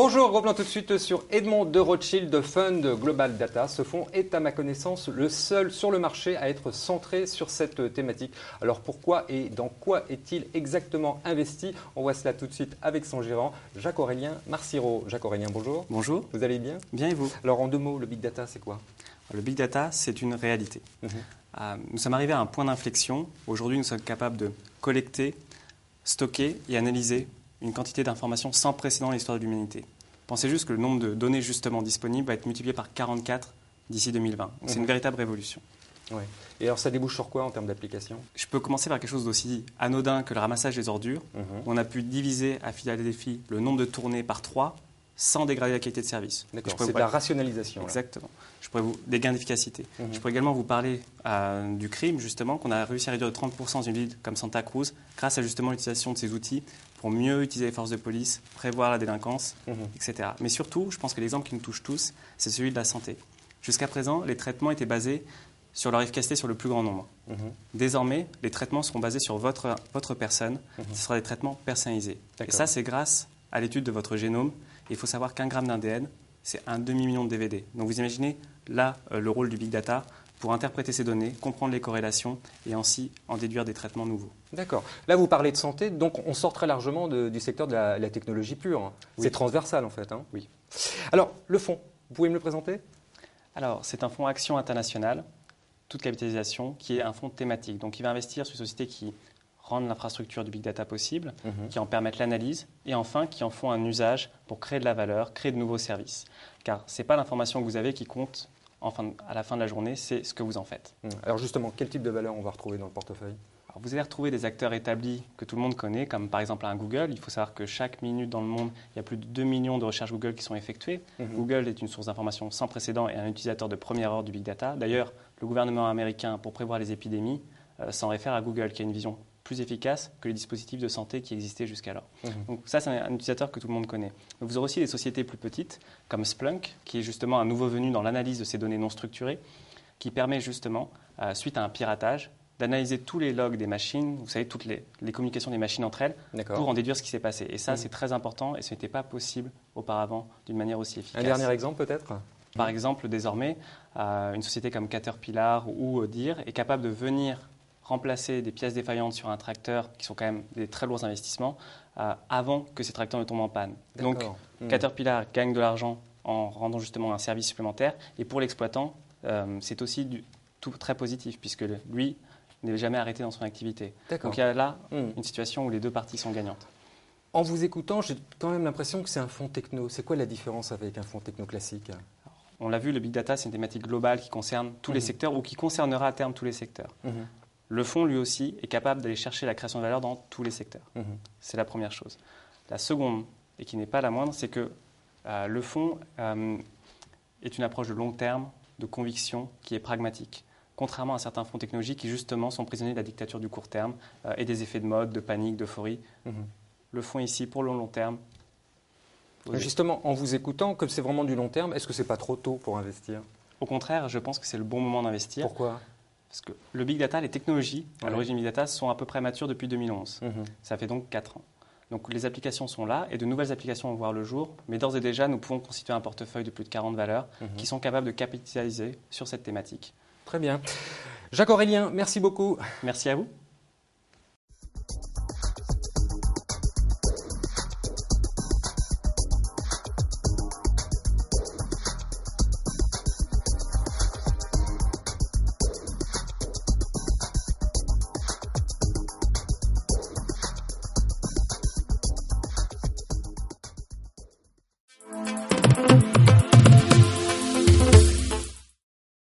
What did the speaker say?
Bonjour, revenons tout de suite sur Edmond de Rothschild, Fund Global Data. Ce fonds est à ma connaissance le seul sur le marché à être centré sur cette thématique. Alors pourquoi et dans quoi est-il exactement investi? On voit cela tout de suite avec son gérant, Jacques-Aurélien Marciro. Jacques-Aurélien, bonjour. Bonjour. Vous allez bien? Bien et vous? Alors en deux mots, le Big Data, c'est quoi? Le Big Data, c'est une réalité. Nous sommes arrivés à un point d'inflexion. Aujourd'hui, nous sommes capables de collecter, stocker et analyser une quantité d'informations sans précédent dans l'histoire de l'humanité. Pensez juste que le nombre de données justement disponibles va être multiplié par 44 d'ici 2020. Donc c'est une véritable révolution. Ouais. Et alors ça débouche sur quoi en termes d'application? Je peux commencer par quelque chose d'aussi anodin que le ramassage des ordures. On a pu diviser à Philadelphie le nombre de tournées par 3 sans dégrader la qualité de service. D'accord, c'est de la rationalisation. Exactement. Je pourrais des gains d'efficacité. Je pourrais également vous parler du crime, justement, qu'on a réussi à réduire de 30% dans une ville comme Santa Cruz, grâce à justement l'utilisation de ces outils pour mieux utiliser les forces de police, prévoir la délinquance, etc. Mais surtout, je pense que l'exemple qui nous touche tous, c'est celui de la santé. Jusqu'à présent, les traitements étaient basés sur leur efficacité sur le plus grand nombre. Désormais, les traitements seront basés sur votre personne. Ce sera des traitements personnalisés. Et ça, c'est grâce à l'étude de votre génome. Il faut savoir qu'un gramme d'ADN, c'est un demi-million de DVD. Donc vous imaginez là le rôle du Big Data pour interpréter ces données, comprendre les corrélations et ainsi en déduire des traitements nouveaux. D'accord. Là, vous parlez de santé, donc on sort très largement du secteur de la technologie pure. Oui. C'est transversal en fait. Oui. Alors, le fonds, vous pouvez me le présenter? Alors, c'est un fonds Action Internationale, toute capitalisation, qui est un fonds thématique. Donc il va investir sur des sociétés qui rendent l'infrastructure du Big Data possible, qui en permettent l'analyse et enfin qui en font un usage pour créer de la valeur, créer de nouveaux services. Car ce n'est pas l'information que vous avez qui compte à la fin de la journée, c'est ce que vous en faites. Alors justement, quel type de valeur on va retrouver dans le portefeuille? Alors vous allez retrouver des acteurs établis que tout le monde connaît, comme par exemple un Google. Il faut savoir que chaque minute dans le monde, il y a plus de 2 millions de recherches Google qui sont effectuées. Google est une source d'information sans précédent et un utilisateur de première heure du Big Data. D'ailleurs, le gouvernement américain, pour prévoir les épidémies, s'en réfère à Google, qui a une vision plus efficace que les dispositifs de santé qui existaient jusqu'alors. Donc ça, c'est un utilisateur que tout le monde connaît. Mais vous aurez aussi des sociétés plus petites, comme Splunk, qui est justement un nouveau venu dans l'analyse de ces données non structurées, qui permet justement, suite à un piratage, d'analyser tous les logs des machines, vous savez, toutes les communications des machines entre elles, pour en déduire ce qui s'est passé. Et ça, c'est très important et ce n'était pas possible auparavant d'une manière aussi efficace. Un dernier exemple peut-être? Par exemple, désormais, une société comme Caterpillar ou Deere est capable de venir remplacer des pièces défaillantes sur un tracteur, qui sont quand même des très lourds investissements, avant que ces tracteurs ne tombent en panne. Donc, Caterpillar gagne de l'argent en rendant justement un service supplémentaire. Et pour l'exploitant, c'est aussi très positif, puisque lui n'est jamais arrêté dans son activité. Donc, il y a là une situation où les deux parties sont gagnantes. En vous écoutant, j'ai quand même l'impression que c'est un fonds techno. C'est quoi la différence avec un fonds techno classique? On l'a vu, le Big Data, c'est une thématique globale qui concerne tous les secteurs ou qui concernera à terme tous les secteurs. Le fonds, lui aussi, est capable d'aller chercher la création de valeur dans tous les secteurs. C'est la première chose. La seconde, et qui n'est pas la moindre, c'est que le fonds est une approche de long terme, de conviction, qui est pragmatique. Contrairement à certains fonds technologiques qui, justement, sont prisonniers de la dictature du court terme et des effets de mode, de panique, d'euphorie. Le fonds, ici, pour le long terme. Justement, en vous écoutant, comme c'est vraiment du long terme, est-ce que ce n'est pas trop tôt pour investir? Au contraire, je pense que c'est le bon moment d'investir. Pourquoi? Parce que le Big Data, les technologies à l'origine du Big Data sont à peu près matures depuis 2011. Ça fait donc 4 ans. Donc les applications sont là et de nouvelles applications vont voir le jour. Mais d'ores et déjà, nous pouvons constituer un portefeuille de plus de 40 valeurs qui sont capables de capitaliser sur cette thématique. Très bien. Jacques-Aurélien, merci beaucoup. Merci à vous.